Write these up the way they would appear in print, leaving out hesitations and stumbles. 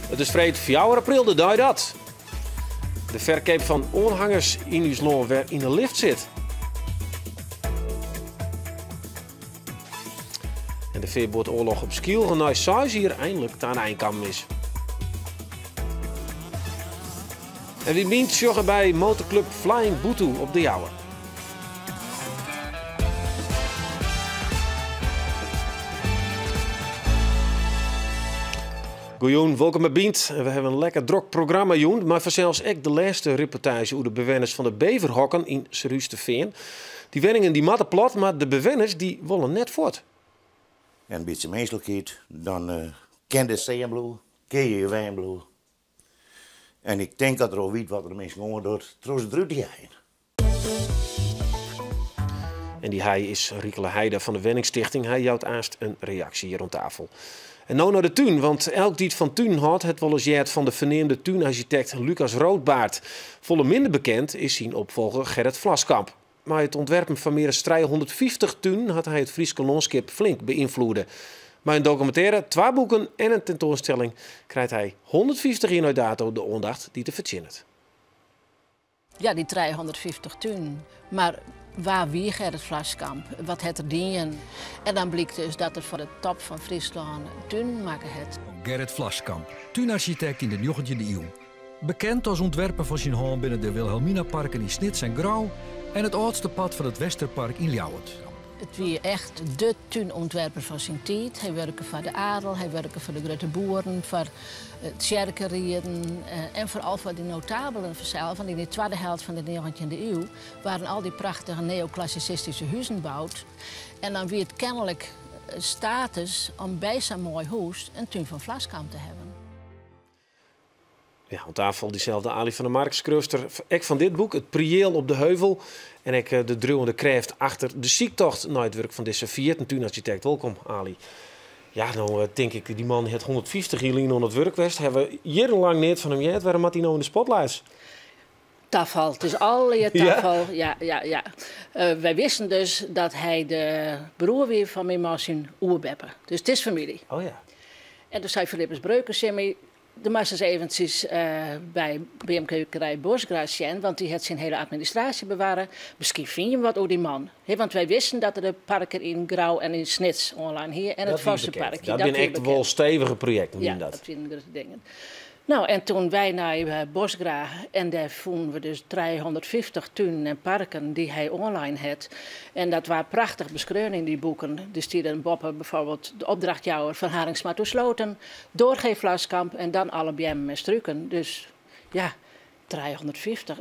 Het is vreed 4 april, de dag dat. De verkoop van aanhangers in ons land weer in de lift zit. En de veerboordoorlog op Skiel na 6 hier eindelijk aan eindkam is. En wie meent joggen bij motorclub Flying Butu op de Jouwe. Goeien, welkom bij Bient. We hebben een lekker druk programma, Joen. Maar vanzelfs ook de laatste reportage over de bewoners van de Beverhokken in Seruusteveen. Die wenningen die matten plat, maar de bewoners die willen net voort. En een beetje menselijkheid, dan ken de zeeënbloe, ken je wijnbloe. En ik denk dat er al weet wat er de mensen gewoon doet, trouwens drukt die heen. En die hij is Riekele Heide van de Wenningstichting. Hij jouwt aast een reactie hier rond tafel. En nou naar de tuin, want elk die het van tuin had, het wel eens jaard van de verneemde tuinarchitect Lucas Roodbaard. Volle minder bekend is zijn opvolger Gerrit Vlaskamp. Maar het ontwerpen van meer dan 350 tuin had hij het Frieske landschap flink beïnvloeden. Maar een documentaire, 2 boeken en een tentoonstelling krijgt hij 150 jaar dato de aandacht die te verzinnen. Ja, die 350 tuin. Maar waar wie Gerrit Vlaskamp? Wat het er dienen? En dan blijkt dus dat er voor de top van Friesland tuin maken het. Gerrit Vlaskamp, tuinarchitect in de 19e eeuw. Bekend als ontwerper van zijn hand binnen de Wilhelminaparken in Snits en Grauw en het oudste pad van het Westerpark in Ljouwert. Het was echt de tuinontwerper van zijn tijd. Hij werkte voor de adel, hij werkte voor de grote boeren, voor het kerkenrieden en vooral voor de notabelen vanzelf. Want in de tweede helft van de 19e eeuw waren al die prachtige neoclassicistische huizen gebouwd. En dan werd het kennelijk status om bij zo'n mooi huis een tuin van Vlaskamp te hebben. Ja, aan tafel diezelfde Ali van der Mark, schrijfster ik van dit boek, Het Priëel op de Heuvel. En ik de druwende kracht achter de ziektocht naar het werk van deze vierde tuinarchitect. Welkom, Ali. Ja, nou denk ik, die man heeft 150 jaar aan het werk geweest. Hebben we jarenlang niet van hem gehad. Waarom had hij nou in de spotlights? Tafel, het is al je tafel. Ja. Wij wisten dus dat hij de broer weer van mijn man zijn oerbeppe. Dus het is familie. Oh ja. En toen zei Philippus Breukers, de masters eventjes bij BM-keukerij Bosgraciën, want die had zijn hele administratie bewaren. Misschien vind je hem wat over die man. Want wij wisten dat er de parken in Grauw en in Snits online hier en het vaste park. Dat zijn echt wel stevige projecten. Ja, dat zijn de dingen. Nou, en toen wij naar Bosgra en daar vonden we dus 350 tuinen en parken die hij online had. En dat waren prachtig beschreven in die boeken. Dus die dan Boppen bijvoorbeeld de opdrachtjouwer van Haringsma toe Sloten, doorgeef Vlaskamp en dan alle BM met strukken. Dus ja, 350.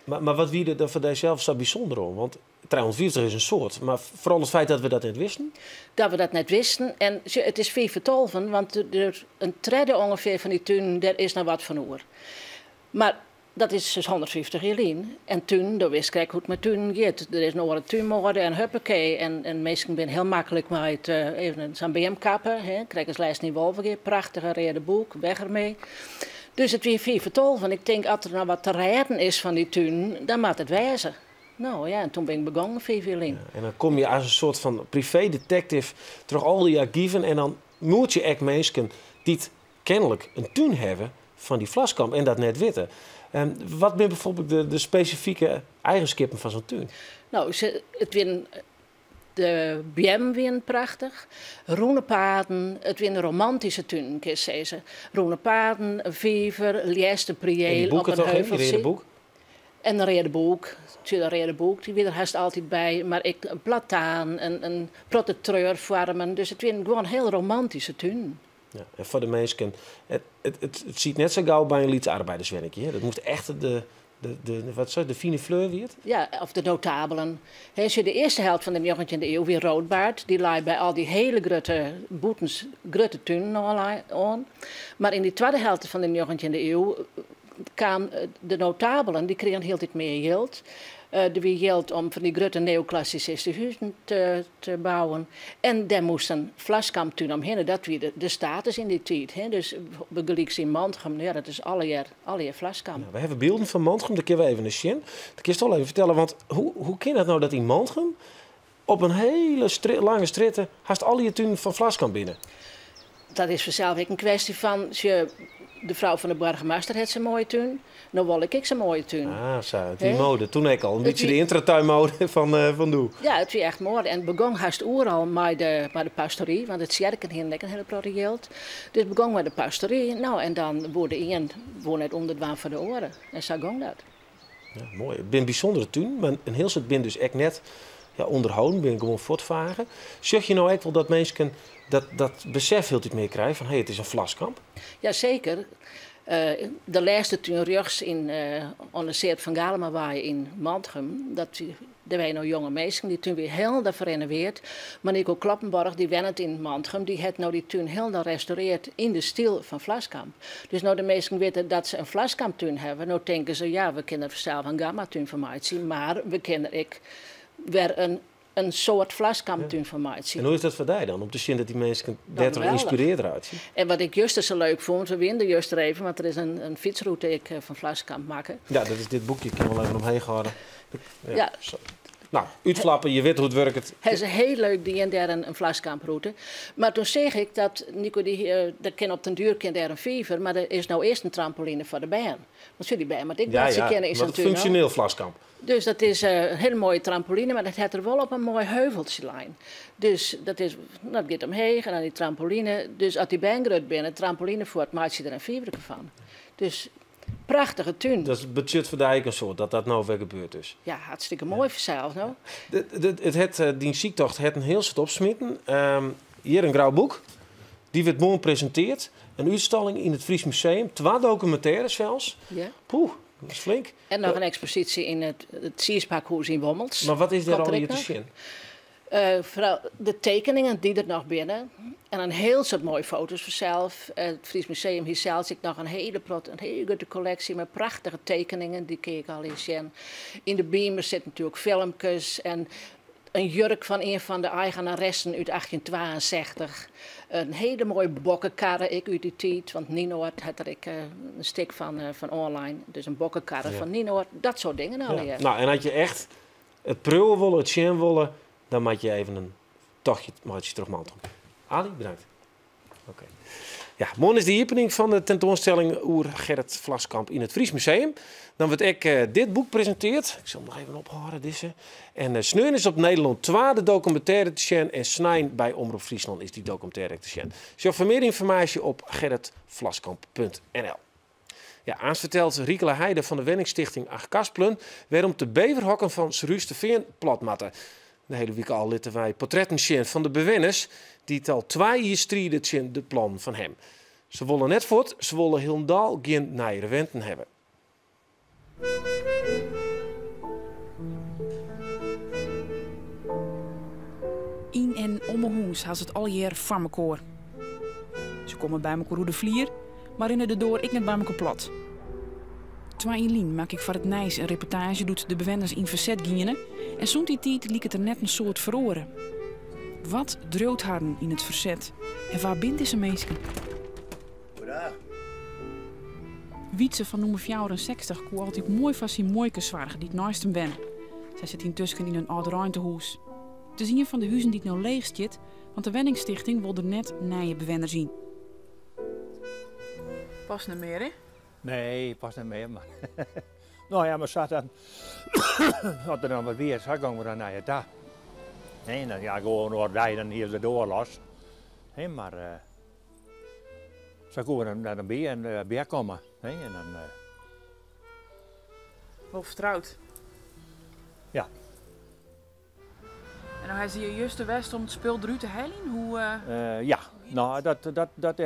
Maar wat wie er voor jezelf zo bijzonder om? Want 350 is een soort, maar vooral het feit dat we dat niet wisten? Dat we dat net wisten. En het is veel vertolven, want er een tredde ongeveer van die tuin, daar is nou wat van oer. Maar dat is dus 150 jaar in. En toen, dan wist ik hoe het met tuin gaat. Er is nog een tuinmoorde en huppakee. En meesten zijn heel makkelijk met even zo'n BM-kappen. Krijg eens lijst niet wolven, prachtige rede boek, weg ermee. Dus het weer veel vertolven. Ik denk, als er nou wat te redden is van die tuin, dan moet het wijzen. Nou ja, en toen ben ik begonnen, veel in. Ja, en dan kom je als een soort van privé-detective terug al die archieven en dan moet je echt mensen die kennelijk een tuin hebben van die Vlaskamp en dat net weten. Wat zijn bijvoorbeeld de specifieke eigenschappen van zo'n tuin? Nou, de BM weer prachtig. Roene paden, het weer een romantische tuin, kun je zeggen. Roene paden, vijver, lieste priëel op een heuvel. En een redeboek. Een redeboek, die weer er haast altijd bij. Maar ik een plataan, een protecteur vormen. Dus het weer gewoon een heel romantische tuin. Ja, en voor de mensen, het ziet net zo gauw bij een lietsarbeiderswerkje. Dat moet echt de fine fleur weer. Ja, of de notabelen. Als je de eerste helft van de 19e eeuw weer Roodbaard, die laai bij al die hele grote boetens, grote tuinen aan. Maar in die tweede helft van de 19e eeuw kwamen de notabelen, die kregen heel tijd meer geld. Er was geld om van die grote neoclassicistische huizen te bouwen. En daar moesten Vlaskamp toen omheen. Dat was de status in die tijd. Hè. Dus gelijk in Mantrum, ja, dat is alle jaar Vlaskamp. Ja, we hebben beelden van Mantrum, daar kunnen we even eens zien. Dat kun je toch wel even vertellen, want hoe kan het nou dat in Mantrum op een hele lange stritten haast al je tuin van Vlaskamp binnen? Dat is vanzelf een kwestie van, de vrouw van de burgemeester heeft zijn mooie tuin. Nou wil ik zijn mooie tuin. Ah, zo. Die mode. Toen ik al een beetje de intratuinmode van Doe. Ja, het was echt mooi. En het begon haast overal met de pastorie. Want het Sjerken hier een hele grote geld. Dus het begon met de pastorie. Nou, en dan wordt één net onder het waan van de oren. En zo ging dat. Ja, mooi. Het is een bijzondere tuin. Maar een heel soort bin dus echt net onderhouden. Ben gewoon voortvaren. Zeg je nou echt wel dat mensen dat besef heel meer krijgen van het is een vlaskamp? Jazeker. De laatste tuin rechts aan de Seert van Galemawaai in Mantrum. Daar waren nou jonge mensen die toen weer helemaal verrenoveerd. Maar Nico Kloppenborg, die went in Mantrum, die heeft nou die tuin helemaal gerestaureerd in de stijl van Vlaskamp. Dus nou de mensen weten dat ze een Vlaskamp-tuin hebben. Nou denken ze, ja, we kunnen zelf een Gamma-tuin van mij zien, maar we kennen weer een soort Vlaskamp-tuin van mij zien. En hoe is dat voor jou dan? Om te zien dat die mensen beter geïnspireerd eruit zien? En wat ik juist zo leuk vond, we winnen juist er even, want er is een fietsroute ik van Vlaskamp maken. Ja, dat is dit boekje. Ik kan wel even omheen gaan. Ja. Nou, uitflappen, je weet hoe het werkt. Het is heel leuk, die en daar een Vlaskamproute. Maar toen zeg ik dat Nico, dat kan op den duur daar een fever, maar er is nou eerst een trampoline voor de baan. Want jullie bij, maar ik dat ze kennen is een functioneel Vlaskamp. Dus dat is een hele mooie trampoline, maar dat heeft er wel op een mooi heuveltje lijn. Dus dat gaat omheen en dan die trampoline. Dus als die baan groot binnen, trampoline voort, maak je er een fever van. Dus prachtige tuin. Dat is het budget voor de eigen soort, dat nou weer gebeurd is. Ja, hartstikke mooi voor zelf, nou. Die ziektocht heeft een heel soort opsmitten. Hier een grauw boek. Die werd morgen gepresenteerd. Een uitstalling in het Fries Museum. 2 documentaires zelfs. Ja. Poeh, dat is flink. En nog een expositie in het Sierspakhuis in Wommels. Maar wat is daar al hier te zien? Vooral de tekeningen die er nog binnen. En een heel soort mooie foto's vanzelf. Het Fries Museum hier zelf zit nog een hele grote collectie met prachtige tekeningen. Die keek al eens zien. In de beamer zitten natuurlijk filmpjes. En een jurk van een van de eigenaressen uit 1862. Een hele mooie bokkenkarre ik uit die tijd. Want Nienoord had er een stuk van online. Dus een bokkenkarre van Nienoord. Dat soort dingen al. Ja. Nou, en had je echt het preuwen willen, het zien willen, dan maak je even een tochtje terug Mantrum. Ali, bedankt. Oké. Ja, morgen is de opening van de tentoonstelling Oer Gerrit Vlaskamp in het Fries Museum. Dan wordt ik dit boek gepresenteerd. Ik zal hem nog even ophouden, deze. En Sneun is op Nederland 2 de documentaire te zien. En Snijn bij Omroep Friesland is die documentaire te zien. Zo voor meer informatie op gerritvlaskamp.nl. Ja, aans vertelt Riekele Heide van de Wenningstichting Achkasplen waarom de beverhokken van Seruus de Veen platmatten. De hele week al litten wij portretten zien van de bewoners die het al 2 jaar strijden in de plan van hem. Ze willen net voort, ze willen helemaal geen nijere wenten hebben. In en om mijn huis had het al jaar van mekaar. Ze komen bij me hoe de vlier, maar in de door ik net bij me plat. 2 in lien maak ik voor het Nijs een reportage doet de bewoners in verzet gingen en zo'n die tijd liep het er net een soort verroren. Wat dreeuwt harden in het verzet en waar bindt deze mensen? Wietse van nummer 64 koe altijd mooi van zijn mooikes zwaargen die het naast hem ben. Zij zit intussen in een oud ruimtehuis. Het is een van de huizen die het nou leeg zit, want de Wenningstichting wil er net nije bewoners zien. Pas niet meer, hè? Nee, pas niet meer, maar... nou ja, maar zat dan... Als er dan wat weer is, dan gaan we dan naar je dag. Nee, dan ja, gewoon door dan hier de door los. Nee, maar... Zo kunnen we dan naar een beer komen. Nee, en dan... Wel vertrouwd. Ja. En nou hij zie je juist de west om het speel eruit te halen? Hoe... ja, nou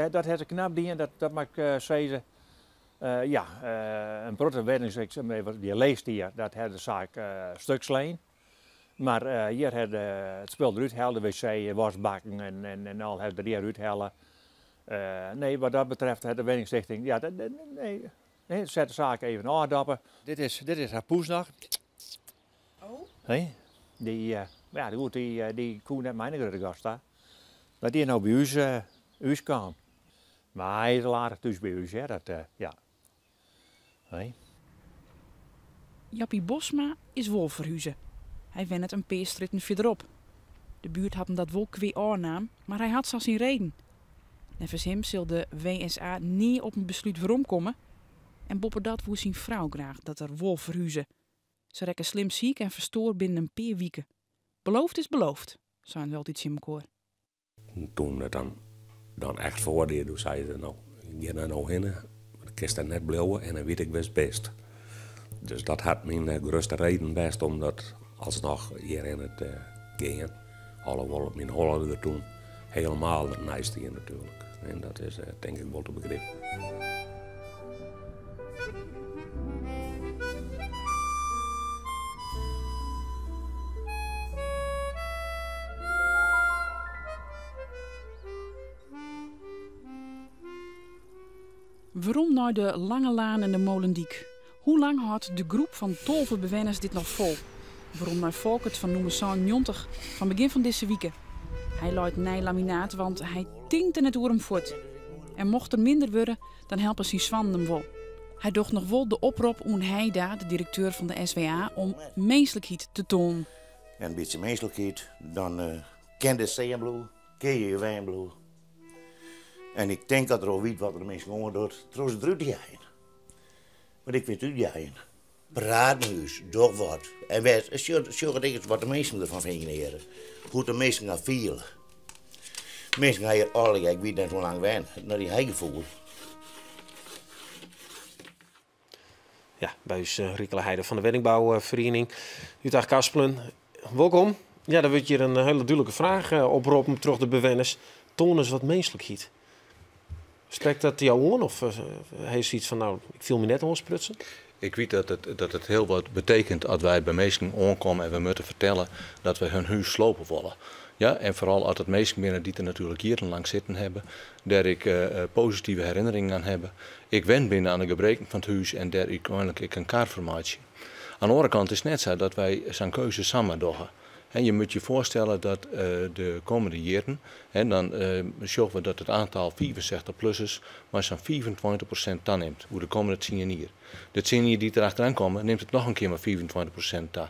dat heeft een knap ding, dat mag ik zeggen. Ja, een grote weddenschap, die leest hier, dat heeft de zaak stuk sleen. Maar hier had het speel eruit halen, de wc, wasbakken en al het er eruit halen. Nee, wat dat betreft de Wenningstichting, ja, nee, zet de zaak even aandappen. Dit is haar poesdag. Oh? Nee, die koe net mijn grote gast daar. Dat die nou bij ons kwam. Maar hij is al aardig thuis bij ons, hè, dat, ja. Nee. Jappie Bosma is wolverhuizen. Hij wen het een paar stritten verderop. De buurt had hem dat wel kwee aannaam, maar hij had zelfs zijn reden. Nevens hem zal de WSA niet op een besluit waarom komen. En boppen dat woe zijn vrouw graag dat er wol verhuizen. Ze rekken slim ziek en verstoord binnen een paar weken. Beloofd is beloofd, zei wel iets in elkaar. Toen het dan echt voordeed, toen zei ze nou, je naar nou heen, dan kist dat net blijven en dan weet ik best. Dus dat had mijn grootste reden best om dat alsnog hier in het gaan. Alhoewel mijn Hollander er toen helemaal nice hier natuurlijk. En dat is denk ik wel te begrijpen. Waarom naar de Lange Laan en de Molendiek? Hoe lang houdt de groep van 12 bewoners dit nog vol? Waarom naar Volkert van Noemersaan 90 van begin van deze weken? Hij luidt nij laminaat, want hij tinkt in het oor voort. En mocht er minder worden, dan helpen zijn zwanen hem wel. Hij docht nog wel de oproep om Heida, de directeur van de SWA, om menselijkheid te tonen. En een beetje menselijkheid, dan ken de zeeënbloe, ken je wijnbloe. En ik denk dat er al weet wat er mensen gewoon doet. Trouwens, het jij. Maar ik weet het jij. Praathuis, toch wat. En wij zorgen wat de mensen ervan vinden. Hoe de mensen gaan vielen. Mensen gaan hier alle, ik weet net hoe lang wij, naar die heigevoel. Ja, bij Riekele Heide van de Weddingbouwvereniging. Utrecht Kaspelen, welkom. Ja, dan wordt hier een hele duidelijke vraag oproepen terug de bewoners. Toon eens wat menselijkheid. Spreekt dat jou aan of heeft iets van, nou, ik viel me net aansprutsen? Ik weet dat het heel wat betekent als wij bij mensen aankomen en we moeten vertellen dat we hun huis slopen willen. Ja, en vooral als het mensen binnen die er natuurlijk jarenlang zitten hebben, daar ik positieve herinneringen aan hebben. Ik wen binnen aan de gebreken van het huis en daar ik een kaartformatie. Aan de andere kant is het net zo dat wij zijn keuze samen doen. En je moet je voorstellen dat de komende jaren, en dan zorgen we dat het aantal 65-plussers maar zo'n 24% toeneemt, hoe de komende 10 jaar. De 10 jaar die erachteraan komen, neemt het nog een keer maar 24% toe.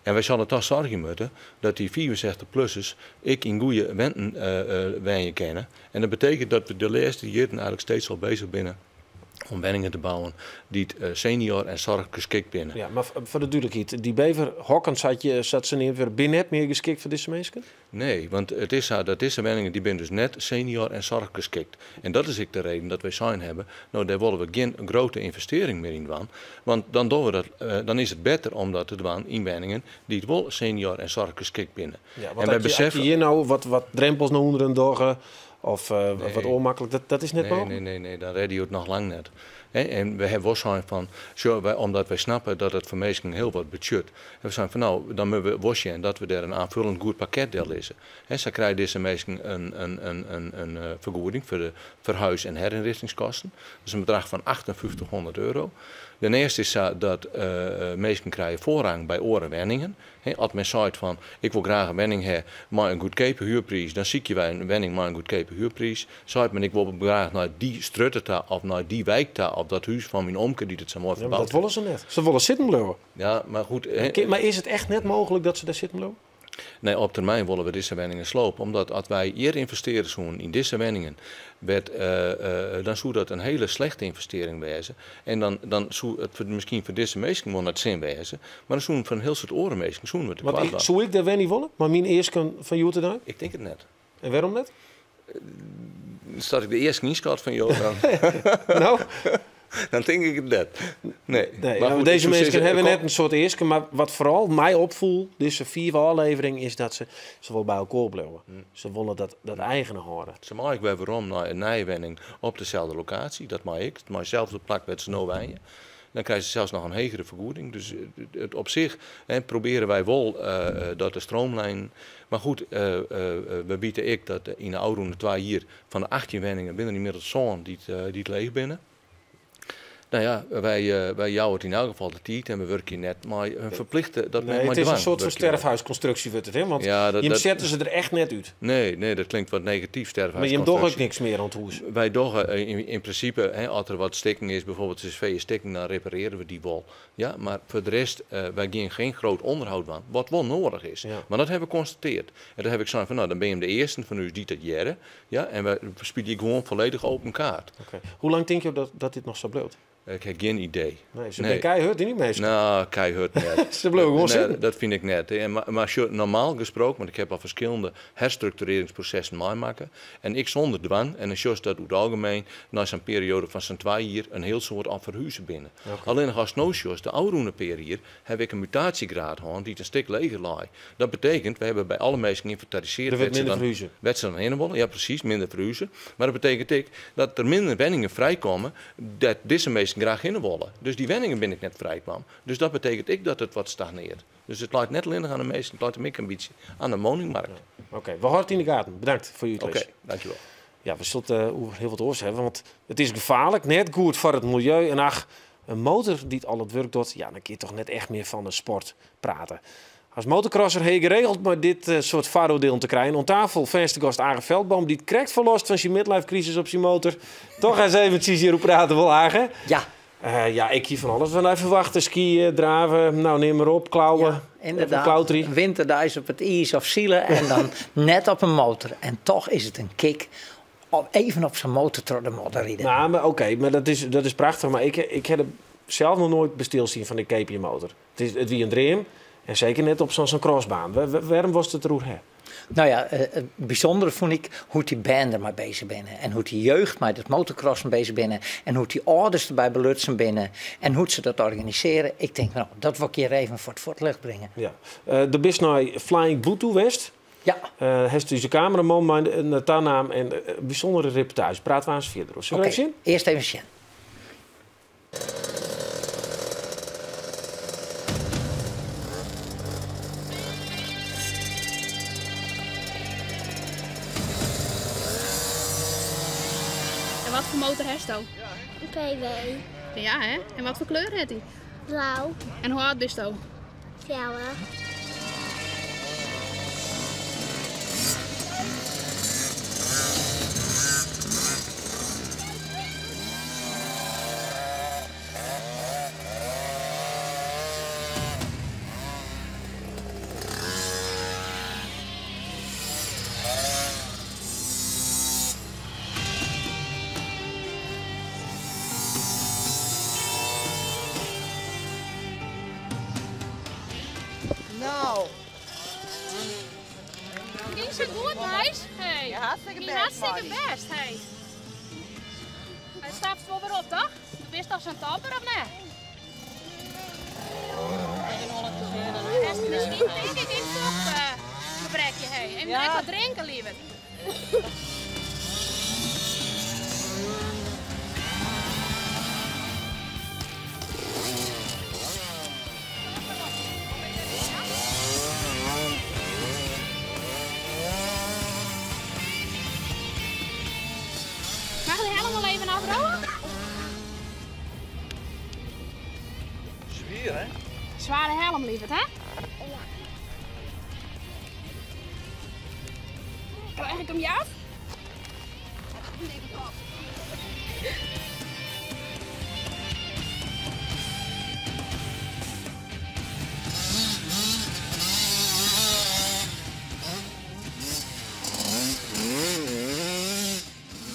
En wij zullen toch zorgen moeten dat die 64-plussers ik in goede wenten wijnen kennen. En dat betekent dat we de laatste jaren eigenlijk steeds al bezig zijn om woningen te bouwen die senior en zorggeschikt binnen. Ja, maar voor de duidelijkheid, die beverhokken zat ze neer weer binnen net meer geschikt voor deze mensen? Nee, want het is zo dat deze woningen die dus net senior en zorggeschikt. En dat is ook de reden dat wij zijn hebben. Nou, daar willen we geen grote investering meer in doen. Want dan doen we dat, dan is het beter om dat te doen in woningen die het wel senior en zorggeschikt binnen. Ja, en wij beseffen hier nou wat drempels naar onderen dogen. Of wat onmakkelijk, dat is net mogelijk? Nee, dan red je het nog lang net. En we hebben wel zijn van, omdat wij snappen dat het voor mensen heel wat budget. En we zijn van nou, dan moeten we wassen dat we daar een aanvullend goed pakket deel lezen. En zo krijgen deze mensen een vergoeding voor de verhuis- en herinrichtingskosten. Dus een bedrag van €5800. De eerste is dat mensen krijgen voorrang bij orenwenningen. Als men zegt van, ik wil graag een wenning hebben, maar een goedkope huurprijs, dan zie je wij een wenning maar een goedkope huurprijs. Zegt men, ik wil graag naar die strutte of naar die wijk of dat huis van mijn omke die het zo mooi verbouwd. Dat willen ze net. Ze willen zitten blijven. Ja, maar goed. Maar is het echt net mogelijk dat ze daar zitten blijven? Nee, op termijn willen we deze wenningen slopen. Omdat als wij hier investeren in deze wenningen, dan zou dat een hele slechte investering wezen. En dan zou het misschien voor deze mensen wel net zin wezen. Maar dan zou het voor een heel soort oren mensen zou het kwaad. Zou ik daar wel niet willen? Maar mijn eerste van jou te doen? Ik denk het net. En waarom net? Staat ik de eerste knieschat van jou dan? Nou... Dan denk ik het net. Nee. Maar goed, deze mensen hebben net een soort eerste. Maar wat vooral mij opvoelt, deze 4 aflevering, is dat ze willen bij elkaar blijven. Ze willen dat eigene horen. Ze mag ik bij waarom naar een nijwenning op dezelfde locatie. Dat mag ik. Het mag zelf op plak met snow wijnen. Dan krijgen ze zelfs nog een hogere vergoeding. Dus op zich proberen wij wel dat de stroomlijn. Maar goed, we bieden ik dat in de oude 2 hier van de 18 wenningen binnen inmiddels zo'n die het leeg binnen. Nou ja, wij jouwen het in elk geval de tijd en we werken net, maar een verplichte... Dat Nee, het is een soort van sterfhuisconstructie, wordt het, hè? Want je zetten ze er echt net uit. Nee, dat klinkt wat negatief, sterfhuisconstructie. Maar je hebt toch ook niks meer aan het huis? Wij doggen in principe, als er wat stikking is, bijvoorbeeld is vee stikking, dan repareren we die wel. Ja, maar voor de rest, wij gaan geen groot onderhoud aan, wat wel nodig is. Ja. Maar dat hebben we geconstateerd. En dan heb ik gezegd van, nou, dan ben je de eerste van u die dat jaren. Ja, en we spelen gewoon volledig open kaart. Okay. Hoe lang denk je dat dit nog zo bloot? Ik heb geen idee. Nee, ze ben keihard niet meestal. Nou, keihard net. Ze bleven gewoon zitten. Dat vind ik net. En maar normaal gesproken, want ik heb al verschillende herstructureringsprocessen meemaken. En ik zonder dwang, en dan is dat over het algemeen, na zo'n periode van zo'n 2 jaar, een heel soort aan verhuizen binnen. Okay. Alleen nog als no-shows, de oude periode, heb ik een mutatiegraad gehad die een stuk leger lag. Dat betekent, we hebben bij alle mensen geïnventariseerd. Er werd minder verhuizen. Werd ze dan heen, ja precies, minder verhuizen. Maar dat betekent ook dat er minder wenningen vrijkomen, dat deze mensen graag in willen. Dus die wenningen ben ik net vrijkwam. Dus dat betekent ik dat het wat stagneert. Dus het lijkt net alleen aan de meesten, het lijkt hem ook een beetje aan de woningmarkt. Ja. Oké, we houden het in de gaten. Bedankt voor uw uitleg. Oké, dankjewel. Ja, we zullen heel wat oors hebben, want het is gevaarlijk, net goed voor het milieu. En ach, een motor die het al het werk doet, ja, dan kun je toch net echt meer van een sport praten. Als motocrosser heb je geregeld maar dit soort varodeel te krijgen. Aan tafel verste gast Agen Veldboom, die het krijgt verlost van zijn midlife crisis op zijn motor. Toch eens eventjes hierop praten wil, Agen. Ja. Ja, ik hier van alles van even wachten. Skiën, draven, nou neem maar op, klauwen. Ja, inderdaad, winterduis op het ijs of zielen en dan net op een motor. En toch is het een kick om even op zijn motor door de modder rijden. Nou, maar oké, maar dat is prachtig. Maar ik heb zelf nog nooit bestilzien van de KPM motor. Het wie een dream. En zeker net op zo'n crossbaan. Waarom was het er hoe? Nou ja, het bijzondere vond ik hoe die band er maar bezig binnen. En hoe die jeugd met het motocrossen bezig binnen. En hoe die ouders erbij belutsen binnen. En hoe ze dat organiseren. Ik denk, nou, dat wil ik hier even voor het licht brengen. Ja. De bist naar Flying Bluetooth West. Ja. Heeft u zijn cameraman, maar een naam en een bijzondere reportage. Praten we eens verder. Zullen we even zien? Eerst even zien. Wat voor motor heeft hij? Een PW. Ja, hè? En wat voor kleur heeft hij? Blauw. En hoe oud is hij? 4. Nou. Ging zo goed, meis? Hey. Ja, hartstikke best. Hartstikke best, hey. Hij stapt wel weer op, toch? Du bist toch zo'n topper of nee? Is misschien denk ik in vochtgebrekje, hey. En ja. Wat drinken, liever. Mag je de helm wel even afrouwen? Zwier, hè? Zware helm, lieverd, hè? Ja. Krijg ik hem je af?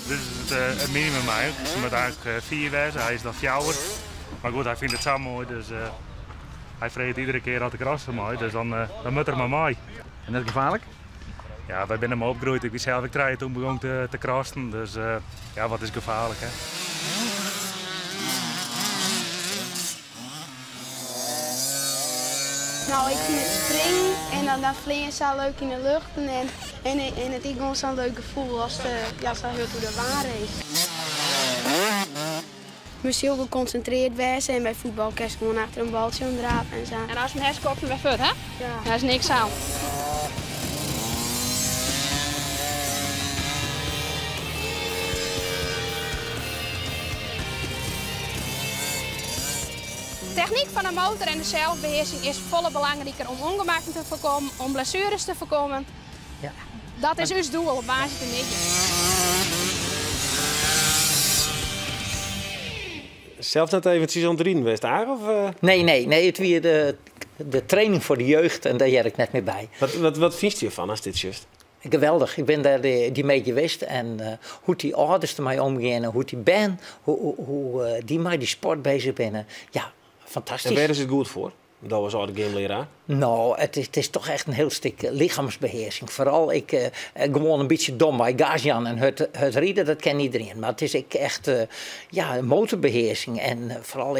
Dit is het minimum eigenlijk. Ze moet eigenlijk 4 wezen, hij is dan 4. Maar goed, hij vindt het zo mooi, dus hij vreet iedere keer dat ik rassen mooi, dus dan moet er maar mooi. En dat is gevaarlijk? Ja, wij zijn hem opgegroeid. Ik ben zelf toen begon te krassen, dus ja, wat is gevaarlijk, hè? Nou, ik vind het springen en dan vliegen ze al leuk in de lucht. En het is gewoon zo'n leuk gevoel als zo heel hoe de waar is. Je moet heel geconcentreerd wezen en bij voetbal kan je gewoon achter een baltje omdraven en zo. En als je hem herskopt, dan weer hè? Ja. Daar is niks aan. techniek van de motor en de zelfbeheersing is volle belangrijker om ongemakken te voorkomen, om blessures te voorkomen. Ja. Dat is ons doel op basis van dit. Zelf net eventjes aan het drieden geweest, Aar? Of, Nee, het weer de training voor de jeugd en daar jij ik net meer bij. Wat vind je ervan als dit just? Geweldig, ik ben daar die mee geweest en hoe die ouders ermee omgaan, hoe die ben, hoe die met die sport bezig zijn. Ja, fantastisch. En waar is het goed voor? Dat was al de gameleraar. Nou, het is toch echt een heel stuk lichaamsbeheersing. Vooral ik gewoon een beetje dom bij Gazian en het rieden, dat ken iedereen. Maar het is echt motorbeheersing en vooral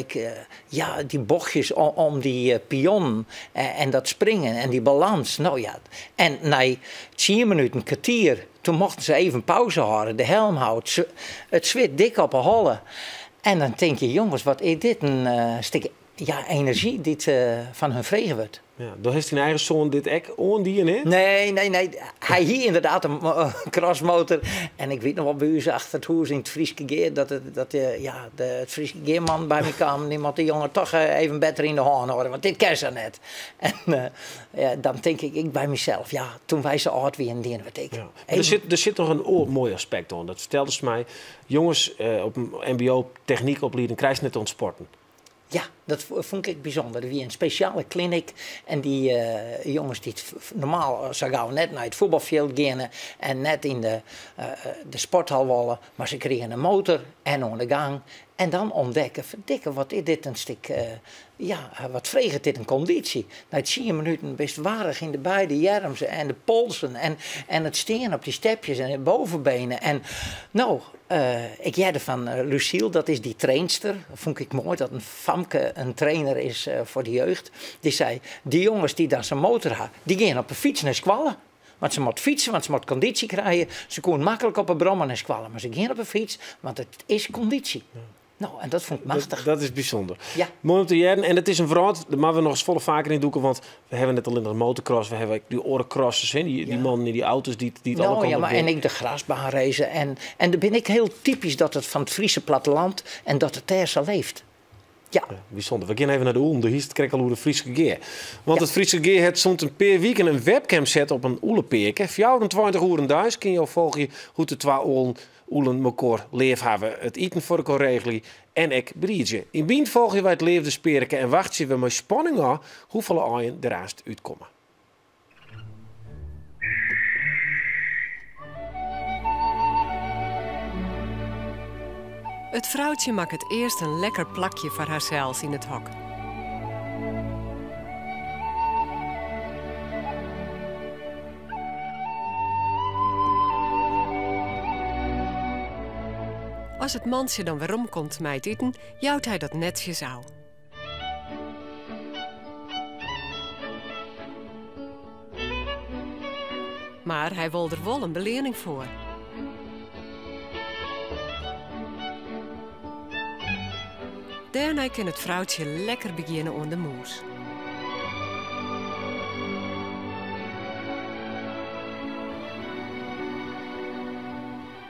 die bochtjes om die pion en dat springen en die balans. Nou ja, en na 10 minuten, een kwartier, toen mochten ze even pauze houden, de helm houdt, het zwit dik op een holle. En dan denk je, jongens, wat is dit een stuk energie die van hun vregen wordt. Ja, dan heeft hij eigen zoon dit ek oondien, hè? Nee. Hij hier inderdaad een crossmotor. En ik weet nog wel bij u achter het huis in het Frieske Geer dat het Frieske Geerman bij me kwam. Die moet de jongen toch even beter in de hand houden, want dit ken ze net. En dan denk ik bij mezelf, ja, toen wij zo oud weer en die wat ik. Ja. Er zit nog een mooi aspect aan. Dat vertelde ze mij. Jongens op een mbo techniekopleiding krijgen net ontsporten. Ja, dat vond ik bijzonder. Er was een speciale kliniek en die jongens die normaal zo gauw net naar het voetbalveld gaan en net in de sporthal willen, maar ze kregen een motor en aan de gang. En dan ontdekken, verdikken, wat is dit een stuk, wat vreegt dit een conditie. Na 10 minuten best waardig in de beide jermsen en de polsen en het steen op die stepjes en de bovenbenen. En nou, ik jerde van Lucille, dat is die trainster. Vond ik mooi dat een Famke een trainer is voor de jeugd. Die zei, die jongens die dan zijn motor hebben, die gaan op een fiets naar Squallen. Want ze moet fietsen, want ze moet conditie krijgen. Ze kon makkelijk op een brommen naar Squallen, maar ze gaan op een fiets, want het is conditie. Ja. Nou, en dat vond ik machtig. Dat is bijzonder. Ja. Mooi om te jaren. En het is een verhaal, daar moeten we nog eens volle vaker in doeken, want we hebben net al in de motocross, we hebben die orencrossers, die mannen in die auto's die het allemaal komen. Maar en ik de grasbaan reizen. En dan ben ik heel typisch dat het van het Friese platteland en dat het daar zo leeft. Ja. Bijzonder. We gaan even naar de Oem. De hiest kreeg al hoe de Friese Geer. Want het Friese Geer heeft soms een per week een webcam zet op een oelepeerke. 24 uur thuis kun je volgen hoe de 2 oelen elkaar leef hebben. Het eten voor elkaar regelen en ik briedje. In Bien volg je wij het leefde sperken en wacht je we met spanning aan hoeveel aaien eraast uitkomen. Het vrouwtje maakt het eerst een lekker plakje voor haarzelf in het hok. Als het mansje dan weer omkomt met het eten, jouwt hij dat netjes aan. Maar hij wil er wel een belering voor. Daarna kan het vrouwtje lekker beginnen aan de moes.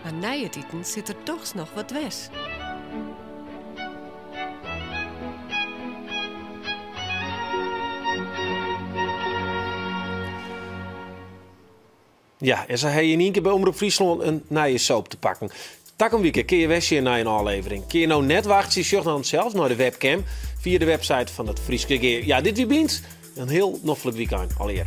Maar na het eten zit er toch nog wat wes. Ja, en ze hebben in één keer bij Omroep Friesland een nieuwe soap te pakken. Tak een week kun je westje naar een aflevering. Kun je nou net wachten, zorg dan zelf naar de webcam via de website van het Frieske Geer. Ja, dit wie bent een heel noffelijk weekend alweer.